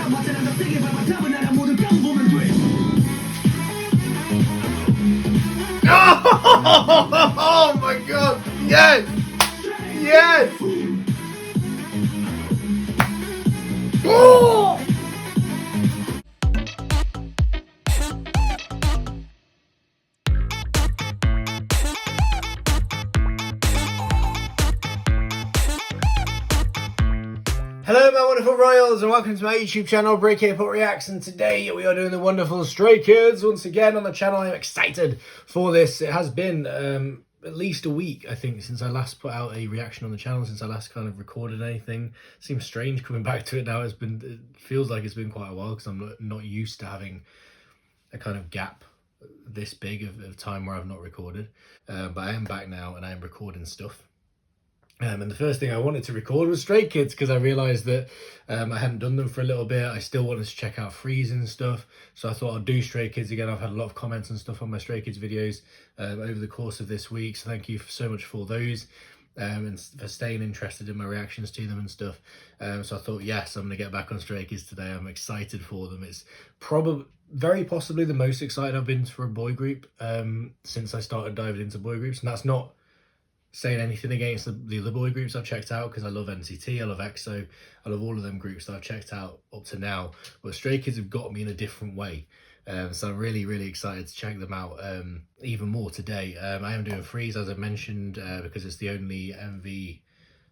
Oh my god! Yes! Yes! Oh! Hello my wonderful royals and welcome to my YouTube channel Break Put Reacts, and today we are doing the wonderful Stray Kids once again on the channel. I'm excited for this. It has been at least a week, I think, since I last put out a reaction on the channel, since I last kind of recorded anything. Seems strange coming back to it now. It feels like it's been quite a while because I'm not used to having a kind of gap this big of time where I've not recorded. But I am back now and I am recording stuff. And the first thing I wanted to record was Stray Kids because I realised that I hadn't done them for a little bit. I still wanted to check out FREEZE and stuff, so I thought I'd do Stray Kids again. I've had a lot of comments and stuff on my Stray Kids videos over the course of this week, so thank you so much for those and for staying interested in my reactions to them and stuff. So I thought, yes, I'm going to get back on Stray Kids today. I'm excited for them. It's very possibly the most excited I've been for a boy group since I started diving into boy groups, and that's not saying anything against the other boy groups I've checked out, because I love NCT, I love EXO, I love all of them groups that I've checked out up to now, but Stray Kids have got me in a different way. So I'm really excited to check them out even more today. I am doing FREEZE, as I mentioned, because it's the only MV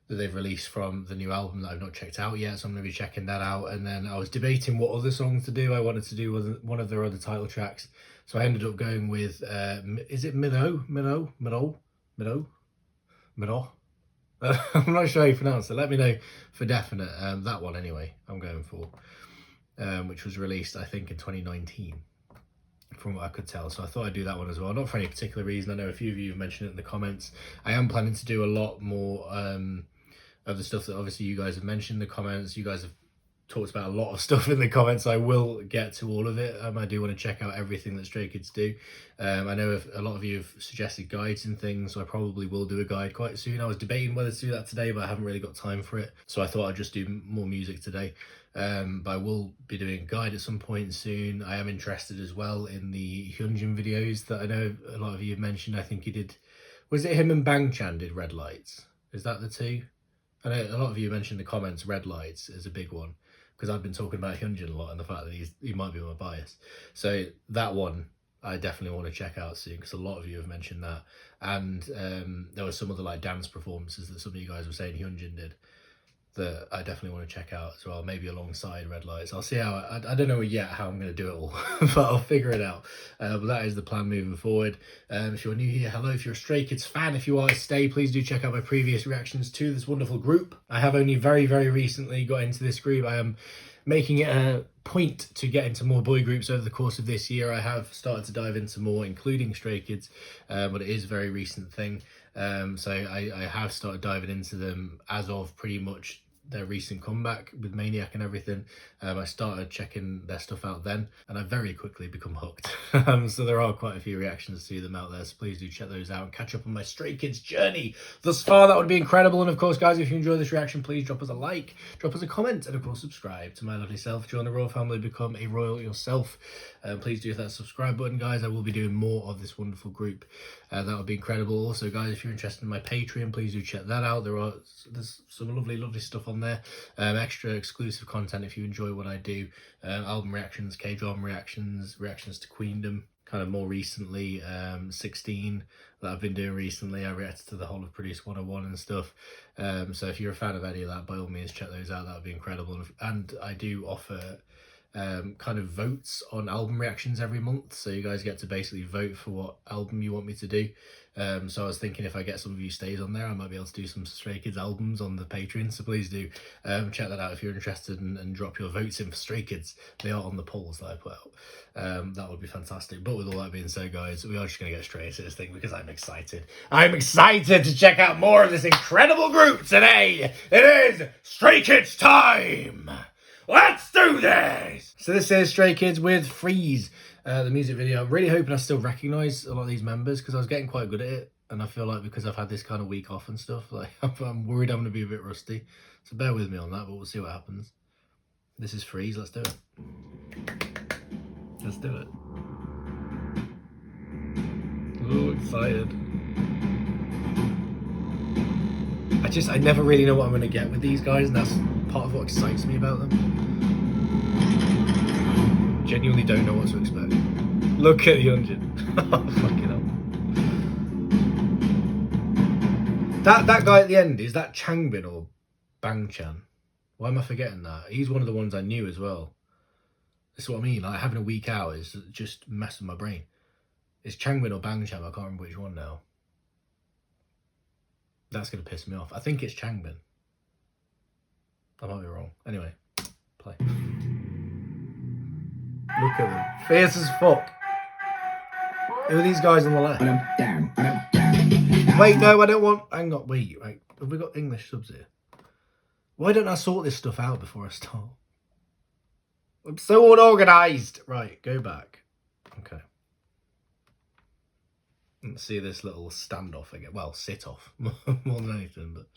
that they've released from the new album that I've not checked out yet, so I'm going to be checking that out. And then I was debating what other songs to do. I wanted to do one of their other title tracks, so I ended up going with is it MIROH? I'm not sure how you pronounce it. Let me know for definite. That one anyway, I'm going for, which was released I think in 2019 from what I could tell. So I thought I'd do that one as well, not for any particular reason. I know a few of you have mentioned it in the comments. I am planning to do a lot more of the stuff that obviously you guys have mentioned in the comments. You guys have talked about a lot of stuff in the comments. I will get to all of it. I do want to check out everything that Stray Kids do. I know a lot of you have suggested guides and things, so I probably will do a guide quite soon. I was debating whether to do that today, but I haven't really got time for it, so I thought I'd just do more music today. But I will be doing a guide at some point soon. I am interested as well in the Hyunjin videos that I know a lot of you have mentioned. I think he did, was it him and Bang Chan did Red Lights? Is that the two? I know a lot of you mentioned in the comments Red Lights is a big one, because I've been talking about Hyunjin a lot and the fact that he might be my bias. So that one I definitely want to check out soon, because a lot of you have mentioned that. And there were some other like dance performances that some of you guys were saying Hyunjin did that I definitely want to check out as well, maybe alongside Red Lights. I'll see how, I don't know yet how I'm going to do it all, but I'll figure it out. But that is the plan moving forward. If you're new here, hello. If you're a Stray Kids fan, if you are, stay. Please do check out my previous reactions to this wonderful group. I have only very recently got into this group. I am making it a point to get into more boy groups over the course of this year. I have started to dive into more, including Stray Kids, but it is a very recent thing. So I have started diving into them as of pretty much their recent comeback with Maniac and everything. I started checking their stuff out then, and I very quickly become hooked. So there are quite a few reactions to them out there, so please do check those out and catch up on my Stray Kids journey thus far. That would be incredible. And of course, guys, if you enjoy this reaction, please drop us a like, drop us a comment, and of course subscribe to my lovely self. Join the royal family, become a royal yourself. Please do hit that subscribe button, guys. I will be doing more of this wonderful group. That would be incredible. Also, guys, if you're interested in my Patreon, please do check that out. There's some lovely stuff on there, extra exclusive content if you enjoy what I do, album reactions, K-drama reactions to Queendom, kind of more recently, 16 that I've been doing recently. I reacted to the whole of Produce 101 and stuff. So if you're a fan of any of that, by all means check those out. That would be incredible. And I do offer kind of votes on album reactions every month, so you guys get to basically vote for what album you want me to do. So I was thinking if I get some of you stays on there, I might be able to do some Stray Kids albums on the Patreon, so please do check that out if you're interested, and drop your votes in for Stray Kids. They are on the polls that I put out. That would be fantastic. But with all that being said, guys, we are just going to get straight into this thing because I'm excited. I'm excited to check out more of this incredible group today. It is Stray Kids time! Let's do this! So this is Stray Kids with FREEZE, the music video. I'm really hoping I still recognise a lot of these members, because I was getting quite good at it, and I feel like because I've had this kind of week off and stuff, like I'm worried I'm going to be a bit rusty. So bear with me on that, but we'll see what happens. This is Freeze, let's do it. Let's do it. Oh, excited. I never really know what I'm going to get with these guys, and that's part of what excites me about them. Genuinely don't know what to expect. Look at the engine. Oh, fucking hell. That guy at the end, is that Changbin or Bangchan? Why am I forgetting that? He's one of the ones I knew as well. That's what I mean, like having a week out is just messing my brain. It's Changbin or Bangchan, I can't remember which one now. That's going to piss me off. I think it's Changbin. I might be wrong. Anyway, play. Look at them. Fierce as fuck. Who are these guys on the left? Wait, no, I don't want... Hang on, wait. Have we got English subs here? Why don't I sort this stuff out before I start? I'm so unorganised. Right, go back. Okay. Let's see this little standoff again. Well, sit-off more than anything, but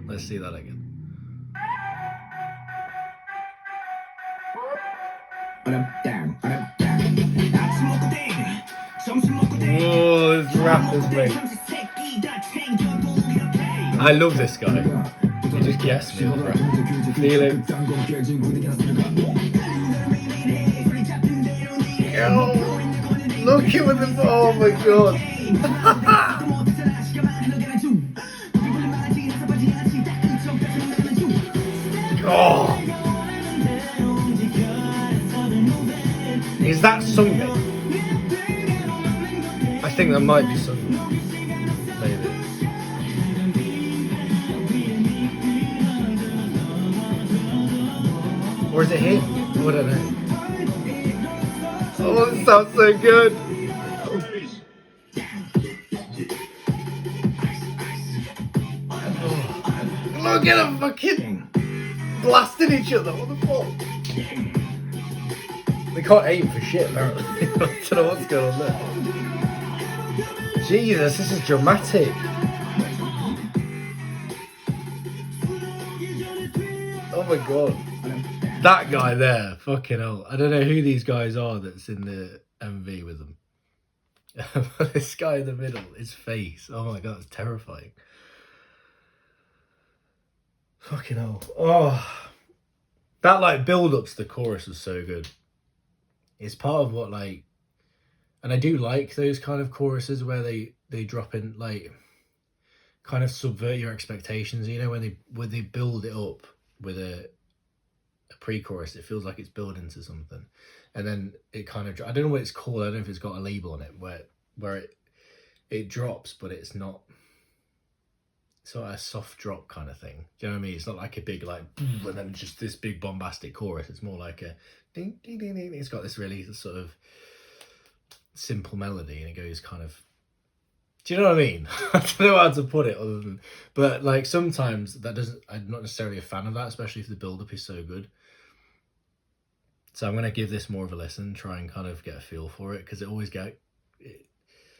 let's see that again. Oh, this rap is great. I love this guy. He just gets me. Feel it. Oh, look at with him. Oh my god. Oh. Is that Sungmin? I think that might be Sungmin. Maybe. Or is it him? Oh, I don't know. Oh, it sounds so good. Oh. Look at them fucking blasting each other. What the fuck? They can't aim for shit, apparently. I don't know what's going on there. Jesus, this is dramatic. Oh my god. That guy there, fucking hell. I don't know who these guys are that's in the MV with them. This guy in the middle, his face. Oh my god, it's terrifying. Fucking hell. Oh. That like build up to the chorus was so good. It's part of what like, and I do like those kind of choruses where they drop in like, kind of subvert your expectations. You know, when they build it up with a pre-chorus, it feels like it's building to something, and then it kind of, I don't know what it's called. I don't know if it's got a label on it where it drops, but it's not sort of a soft drop kind of thing. Do you know what I mean? It's not like a big like, and then just this big bombastic chorus. It's more like a ding ding ding ding. It's got this really sort of simple melody, and it goes kind of. Do you know what I mean? I don't know how to put it other than, but like sometimes that doesn't. I'm not necessarily a fan of that, especially if the build-up is so good. So I'm gonna give this more of a listen, try and kind of get a feel for it, because it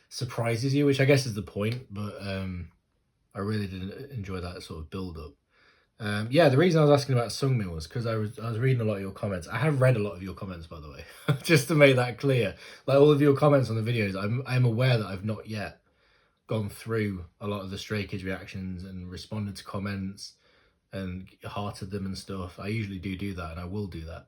surprises you, which I guess is the point. But I really did enjoy that sort of build-up. Yeah, the reason I was asking about Sungmin was because I was reading a lot of your comments. I have read a lot of your comments, by the way, just to make that clear. Like all of your comments on the videos, I'm aware that I've not yet gone through a lot of the Stray Kids reactions and responded to comments and hearted them and stuff. I usually do that, and I will do that.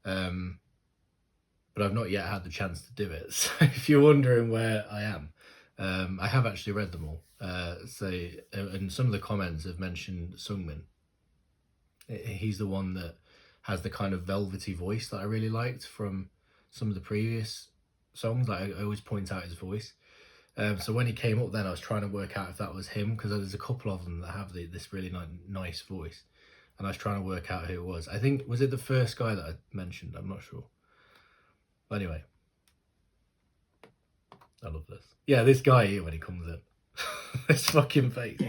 But I've not yet had the chance to do it. So if you're wondering where I am, I have actually read them all. And some of the comments have mentioned Sungmin. He's the one that has the kind of velvety voice that I really liked from some of the previous songs. Like I always point out his voice. So when he came up then, I was trying to work out if that was him, because there's a couple of them that have this really nice voice. And I was trying to work out who it was. I think, was it the first guy that I mentioned? I'm not sure. But anyway. I love this. Yeah, this guy here when he comes in. This fucking face.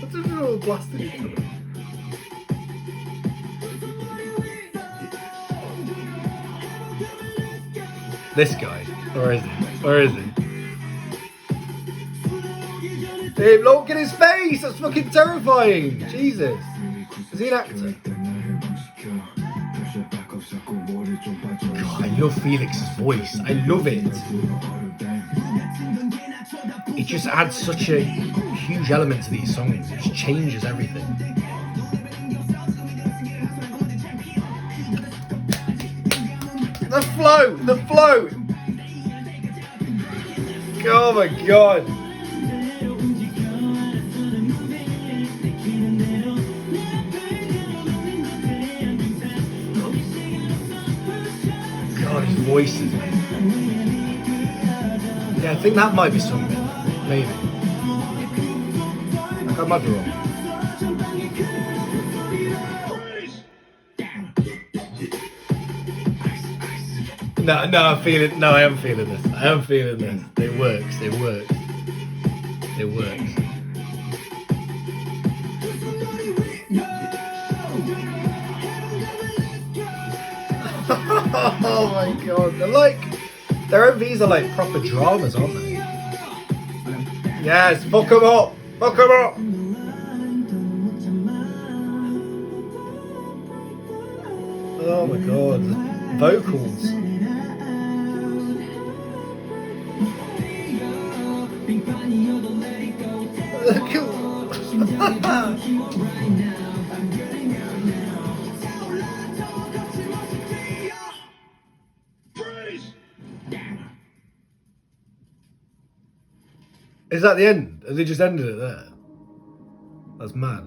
What's it all blasted each other? This guy. Where is he? Where is he? Hey, look at his face! That's fucking terrifying! Jesus! Is he an actor? love Felix's voice. I love it. It just adds such a huge element to these songs. It just changes everything. The flow! The flow! Oh my god! God, his voice is... Yeah, I think that might be something. Maybe. Like, I might be wrong. No, I'm feeling... No, I am feeling this. I am feeling this. It works. It works. It works. Oh my god. They're like... Their MVs are like proper dramas, aren't they? Yes, fuck them up! Fuck them up! Oh my god. The vocals. Is that the end? Have they just ended it there? That's mad.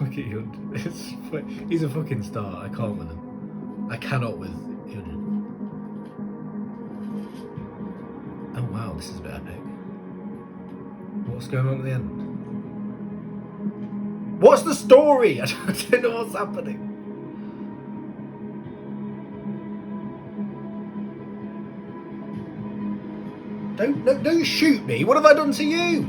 Look at Hyun. He's a fucking star. I can't with him. I cannot with Hyun. Oh wow, this is a bit epic. What's going on at the end? What's the story? I don't know what's happening. Don't shoot me. What have I done to you?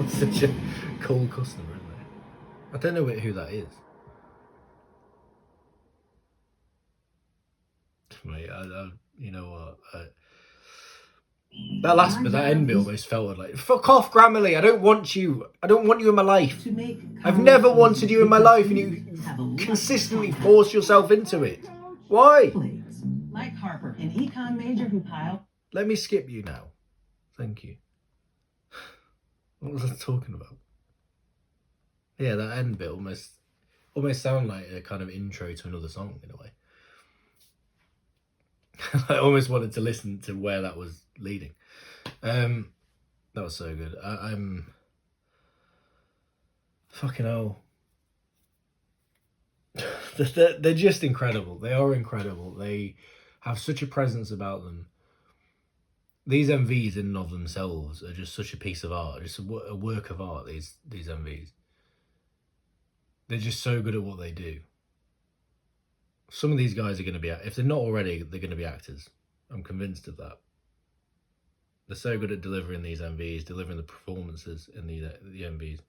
Such a cool customer, isn't it? I don't know who that is. Mate, you know what? That last bit, that end bit almost felt like, fuck off, Grammarly. I don't want you. I don't want you in my life. I've never wanted you in my life, and you consistently force yourself into it. Why? Mike Harper, an econ major who piled. Let me skip you now. Thank you. What was I talking about? Yeah, that end bit almost sounded like a kind of intro to another song in a way. I almost wanted to listen to where that was leading. That was so good. I'm fucking hell. They're just incredible. They are incredible. They have such a presence about them. These MVs in and of themselves are just such a piece of art, just a work of art, these MVs. They're just so good at what they do. Some of these guys are going to be, if they're not already, they're going to be actors. I'm convinced of that. They're so good at delivering these MVs, delivering the performances in the MVs.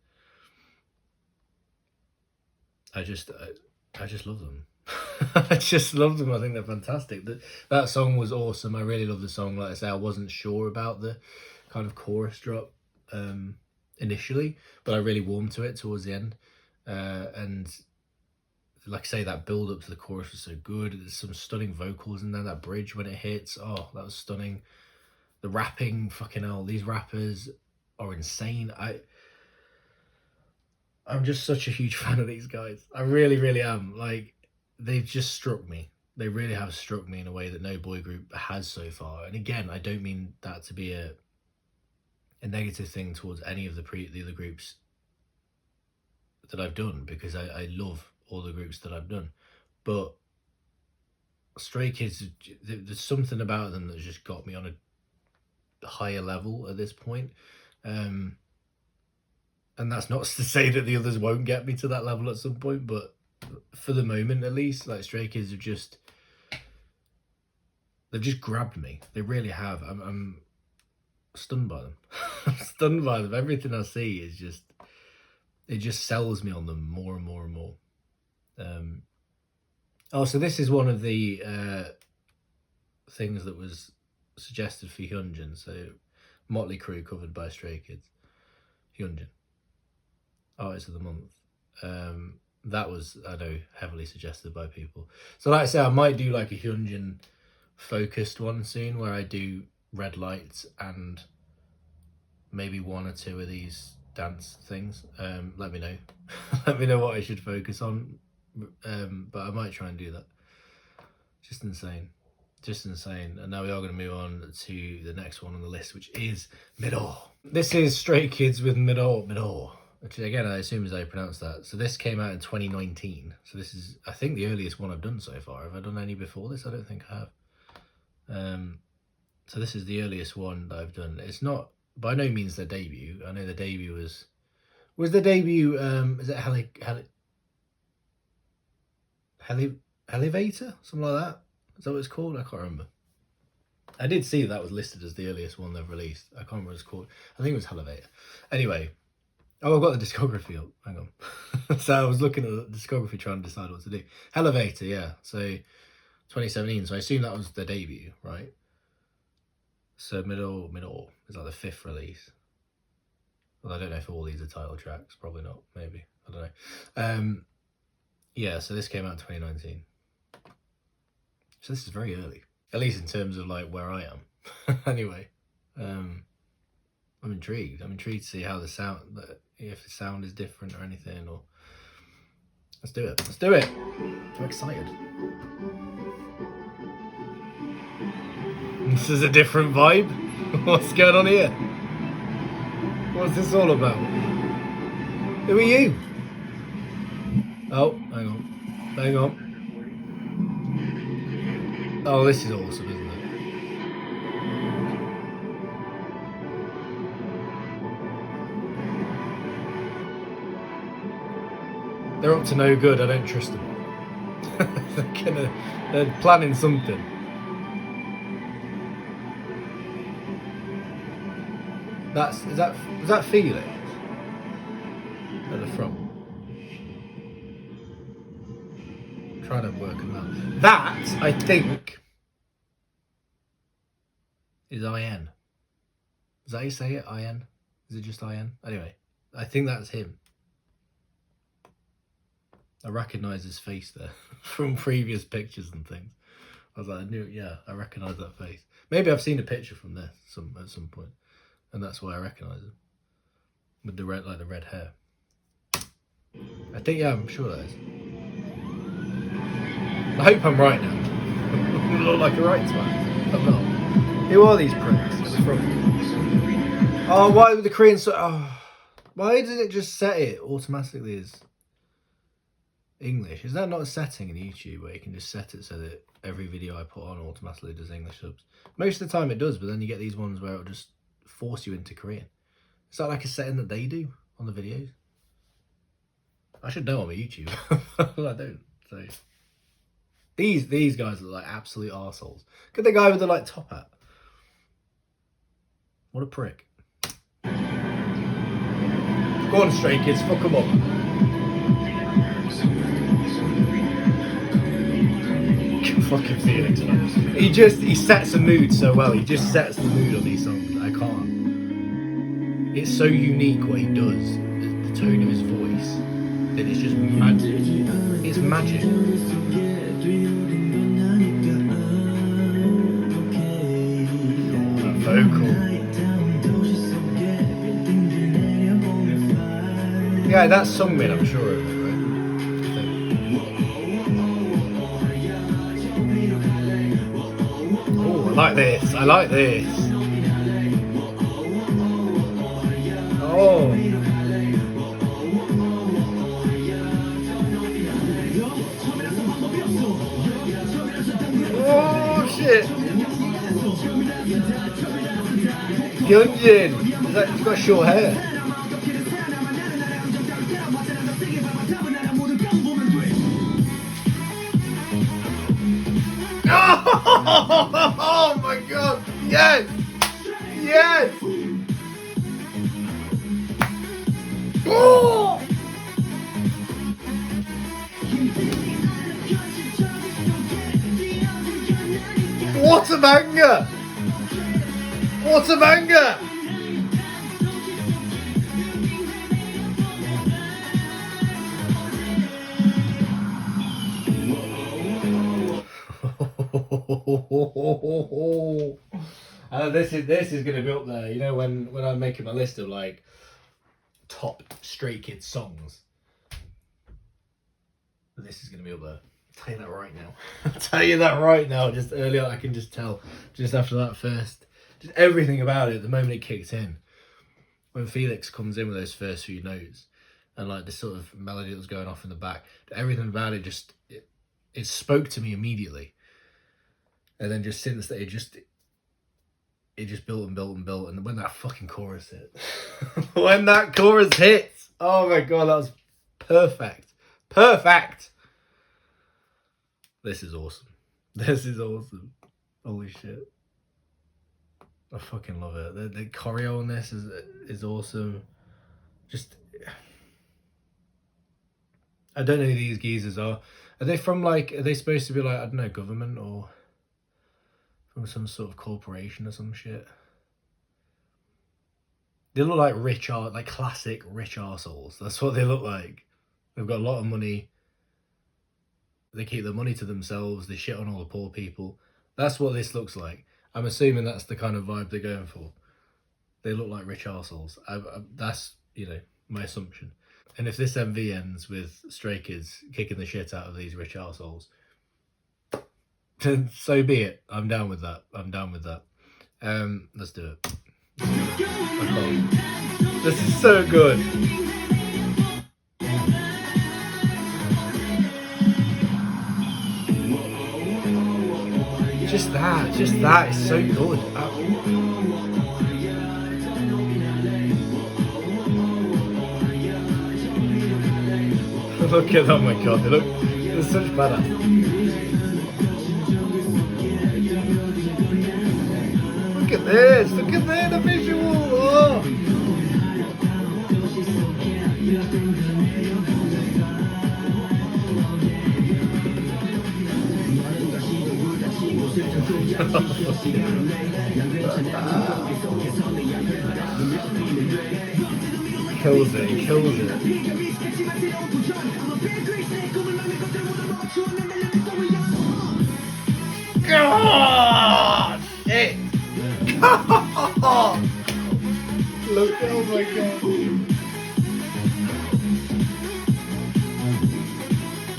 I just love them. I just love them. I think they're fantastic. That song was awesome. I really love the song. Like I say, I wasn't sure about the kind of chorus drop initially, but I really warmed to it towards the end. And like I say, that build up to the chorus was so good. There's some stunning vocals in there. That bridge when it hits, oh, that was stunning. The rapping, fucking hell, these rappers are insane. I'm just such a huge fan of these guys. I really, really am. Like, they've just struck me. They really have struck me in a way that no boy group has so far. And again, I don't mean that to be a negative thing towards any of the other groups that I've done, because I love all the groups that I've done. But Stray Kids, there's something about them that's just got me on a higher level at this point. And that's not to say that the others won't get me to that level at some point, but for the moment at least, like, Stray Kids have they've just grabbed me. They really have. I'm stunned by them. I'm stunned by them. Everything I see is just, it just sells me on them more and more and more. So this is one of the things that was suggested for Hyunjin. So Motley Crue covered by Stray Kids. Hyunjin, Artist of the Month. that was, I know, heavily suggested by people. So like I say, I might do like a Hyunjin focused one soon where I do red lights and maybe one or two of these dance things. Let me know. Let me know what I should focus on. But I might try and do that. Just insane. Just insane. And now we are going to move on to the next one on the list, which is MIROH. This is Stray Kids with MIROH. Which again, I assume is how you pronounce that. So this came out in 2019. So this is, I think, the earliest one I've done so far. Have I done any before this? I don't think I have. So this is the earliest one that I've done. It's not by no means their debut. I know the debut was the debut. Is it Elevator? Something like that. Is that what it's called? I can't remember. I did see that was listed as the earliest one they've released. I can't remember what it's called. I think it was Elevator. Anyway. Oh, I've got the discography up. Hang on. So I was looking at the discography trying to decide what to do. Elevator, yeah. So 2017. So I assume that was the debut, right? So MIROH is like the 5th release. Well, I don't know if all these are title tracks. Probably not. Maybe. I don't know. Yeah, so this came out in 2019. So this is very early. At least in terms of like where I am. Anyway. I'm intrigued. I'm intrigued to see how the sound, if the sound is different or anything, or let's do it. Let's do it. I'm excited. This is a different vibe. What's going on here? What's this all about? Who are you? Oh, hang on. Hang on. Oh, this is awesome, isn't it? They're up to no good. I don't trust them. They're planning something. Is that Felix at the front? I'm trying to work them out. That I think is IN. Is that how you say it? IN? Is it just IN? Anyway, I think that's him. I recognise his face there from previous pictures and things. I was like, I recognise that face. Maybe I've seen a picture from there at some point, and that's why I recognise him with the red hair. I think, yeah, I'm sure that is. I hope I'm right now. I look like a right twat. I'm not. Who are these pricks at the front? Oh, why would the Korean why did it just set it automatically as English? Is that not a setting in YouTube where you can just set it so that every video I put on automatically does English subs? Most of the time it does, but then you get these ones where it'll just force you into Korean. Is that like a setting that they do on the videos? I should know I'm a YouTuber. I don't. So these guys are like absolute arseholes. Look at the guy with the like top hat. What a prick. Go on, Stray Kids, fuck them up. Fucking Felix, man. He sets a mood so well. He just sets the mood on these songs. I can't. It's so unique what he does. The tone of his voice. That it's just magic. It's magic. That vocal. Yeah, that's Sungmin, I'm sure of it, right? Oh, I like this. I like this. Oh. Oh, shit. Hyunjin. He's got short hair. Oh my god! Yes! Yes! Oh! What a banger! What a banger! This is gonna be up there. You know, when I'm making my list of like top Stray Kids songs, this is gonna be up there. I'll tell you that right now. I'll tell you that right now. Just earlier, I can just tell. Just after that first, just everything about it. The moment it kicked in, when Felix comes in with those first few notes, and like this sort of melody that was going off in the back, everything about it just it spoke to me immediately. And then just since that, it just built and built and built. And when that fucking chorus hit, when that chorus hits, oh my god, that was perfect. Perfect. This is awesome. This is awesome. Holy shit. I fucking love it. The choreo on this is awesome. Just, I don't know who these geezers are. Are they from like, are they supposed to be like, I don't know, government or from some sort of corporation or some shit? They look like rich art, like classic rich arseholes. That's what they look like. They've got a lot of money. They keep their money to themselves. They shit on all the poor people. That's what this looks like. I'm assuming that's the kind of vibe they're going for. They look like rich arseholes. That's, you know, my assumption. And if this MV ends with Stray Kids kicking the shit out of these rich arseholes, then so be it. I'm down with that. I'm down with that. Let's do it. Okay. This is so good. Just that is so good. Look at, oh my god, they're such badass. Look at this, the visual. Oh. Kills it. God, shit. Look, oh my god.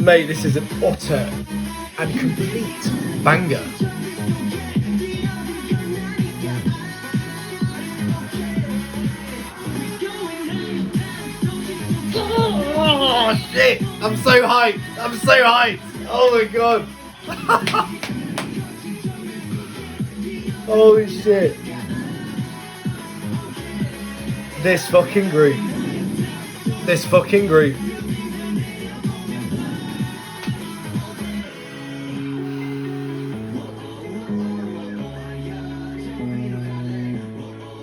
Mate, this is an utter and complete banger. Oh shit! I'm so hyped! Oh my god! Holy shit! This fucking group.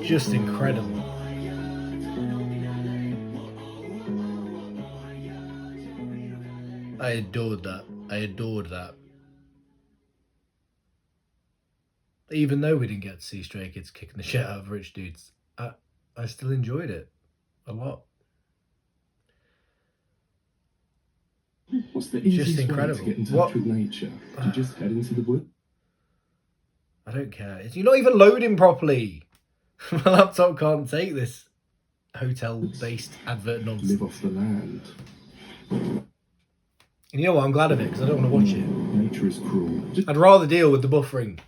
Just incredible. I adored that. Even though we didn't get to see Stray Kids kicking the shit out of rich dudes, I still enjoyed it a lot. What's the easiest Just incredible. way to get in touch with nature? To just head into the woods? I don't care. You're not even loading properly. My laptop can't take this hotel-based advert nonsense. Live off the land. And you know what? I'm glad of it because I don't want to watch it. Nature is cruel. I'd rather deal with the buffering.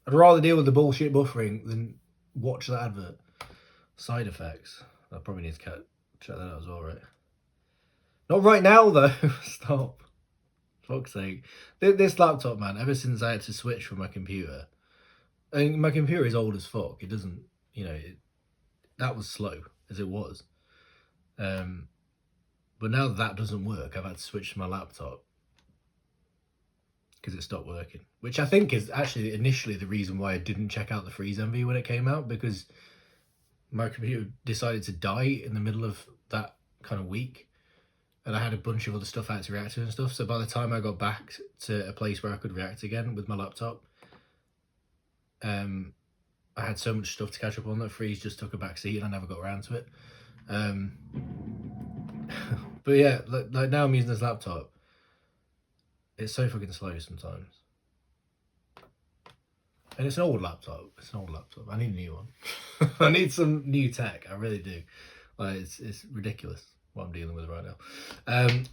I'd rather deal with the bullshit buffering than watch that advert. Side effects. I probably need to check that out as well, right? Not right now, though. Stop. Fuck's sake. This laptop, man, ever since I had to switch from my computer, I mean, my computer is old as fuck. It doesn't, you know, that was slow as it was. But now that doesn't work, I've had to switch to my laptop because it stopped working. Which I think is actually initially the reason why I didn't check out the FREEZE MV when it came out, because my computer decided to die in the middle of that kind of week. And I had a bunch of other stuff I had to react to and stuff. So by the time I got back to a place where I could react again with my laptop, I had so much stuff to catch up on that FREEZE just took a back seat and I never got around to it. But yeah, like now I'm using this laptop. It's so fucking slow sometimes. And it's an old laptop. It's an old laptop. I need a new one. I need some new tech. I really do. Like, it's ridiculous what I'm dealing with right now.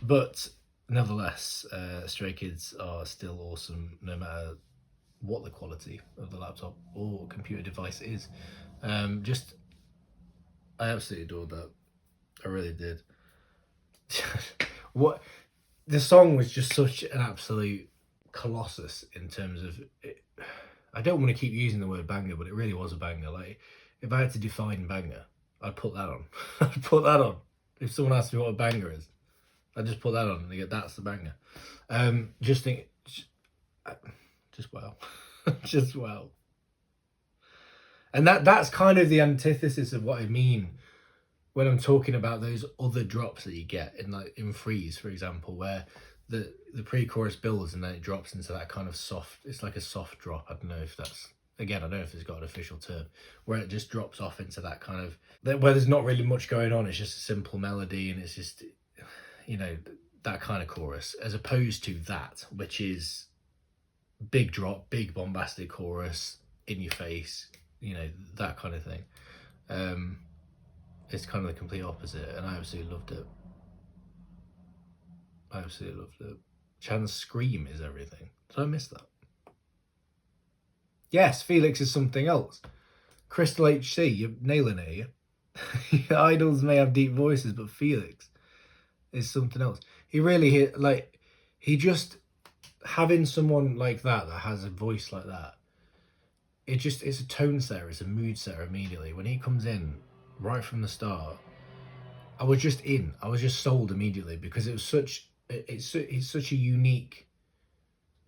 But nevertheless, Stray Kids are still awesome no matter what the quality of the laptop or computer device is. I absolutely adored that. I really did. What the song was just such an absolute colossus in terms of it. I don't want to keep using the word banger, but it really was a banger. Like, if I had to define banger, I'd put that on. I'd put that on. If someone asked me what a banger is, I'd just put that on and they go, that's the banger. Just wow. Just wow. And that's kind of the antithesis of what I mean when I'm talking about those other drops that you get in Freeze, for example, where the pre-chorus builds and then it drops into that kind of soft, it's like a soft drop. I don't know if that's, again, I don't know if it's got an official term, where it just drops off into that kind of, where there's not really much going on. It's just a simple melody and it's just, you know, that kind of chorus, as opposed to that, which is big drop, big bombastic chorus, in your face, you know, that kind of thing. It's kind of the complete opposite, and I absolutely loved it. I absolutely loved it. Chan's scream is everything. Did I miss that? Yes, Felix is something else. Crystal HC, you're nailing it here. Your idols may have deep voices, but Felix is something else. He really, like, he just, having someone like that has a voice like that, it's a tone setter, it's a mood setter immediately. When he comes in right from the start, I was just sold immediately, because it's such a unique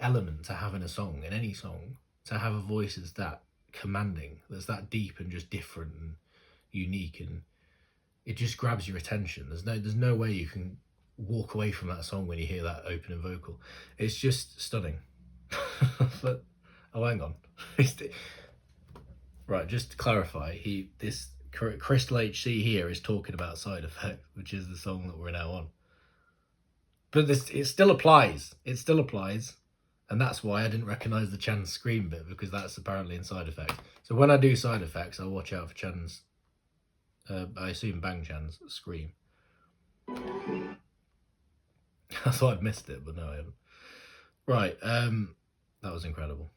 element to have in a song, in any song, to have a voice that's that commanding, that's that deep and just different and unique, and it just grabs your attention. There's no way you can walk away from that song when you hear that opening vocal. It's just stunning. But oh, hang on. Right, just to clarify, this Crystal HC here is talking about Side Effect, which is the song that we're now on. But it still applies. It still applies. And that's why I didn't recognise the Chan's scream bit, because that's apparently in Side Effect. So when I do Side Effects, I'll watch out for Chan's, I assume Bang Chan's scream. I thought I'd missed it, but no, I haven't. Right, that was incredible.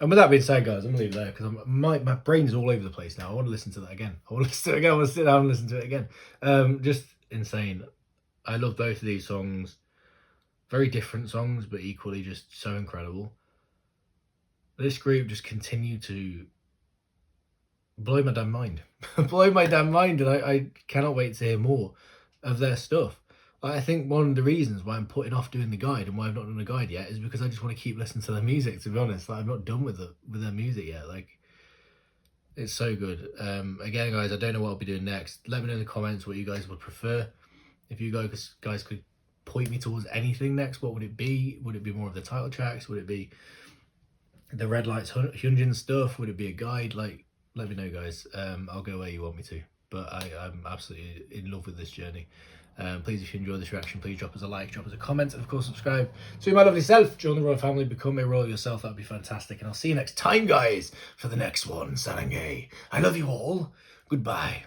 And with that being said, guys, I'm going to leave it there, because my brain's all over the place now. I want to listen to that again. I want to listen to it again. I want to sit down and listen to it again. Just insane. I love both of these songs. Very different songs, but equally just so incredible. This group just continue to blow my damn mind. Blow my damn mind, and I cannot wait to hear more of their stuff. I think one of the reasons why I'm putting off doing the guide and why I've not done a guide yet is because I just want to keep listening to their music, to be honest. Like, I'm not done with their music yet. Like, it's so good. Again, guys, I don't know what I'll be doing next. Let me know in the comments what you guys would prefer. If you guys could point me towards anything next, what would it be? Would it be more of the title tracks? Would it be the Red Lights Hyunjin stuff? Would it be a guide? Like, let me know, guys. I'll go where you want me to. But I'm absolutely in love with this journey. Please, if you enjoyed this reaction, please drop us a like, drop us a comment, and of course subscribe to my lovely self. Join the royal family, become a royal yourself. That'd be fantastic. And I'll see you next time, guys, for the next one. Sarangay. I love you all. Goodbye.